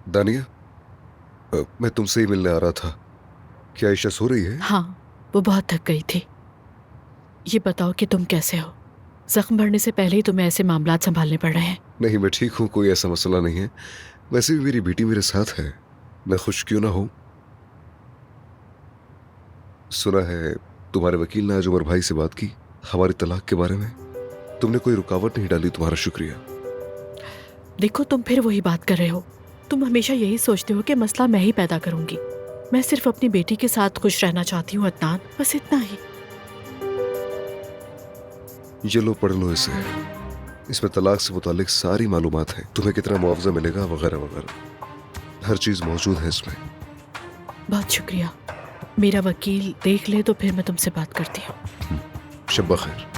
दानिया, मैं तुमसे ही मिलने आ रहा था। क्या आयशा सो रही है? हाँ, वो बहुत थक गई थी। ये बताओ कि तुम कैसे हो? जख्म भरने से पहले ही तुम्हें ऐसे मामलात संभालने पड़ रहे हैं। नहीं, मैं ठीक हूँ, कोई ऐसा मसला नहीं है। वैसे भी मेरी बेटी मेरे साथ है, मैं खुश क्यों ना हूं। सुना है तुम्हारे वकील ने आज उमर भाई से बात की हमारी तलाक के बारे में। तुमने कोई रुकावट नहीं डाली, तुम्हारा शुक्रिया। देखो, तुम फिर वही बात कर रहे हो। तुम हमेशा यही सोचते हो कि मसला मैं ही पैदा करूंगी। मैं सिर्फ अपनी बेटी के साथ खुश रहना चाहती हूँ अदनान, बस इतना ही। ये लो, पढ़ लो इसे। इसमें तलाक से मुतालिक सारी मालूमात है, तुम्हें कितना मुआवजा मिलेगा वगैरह वगैरह, हर चीज मौजूद है इसमें। बहुत शुक्रिया। मेरा वकील देख ले तो फिर मैं तुमसे बात करती हूँ। शब्बा खैर।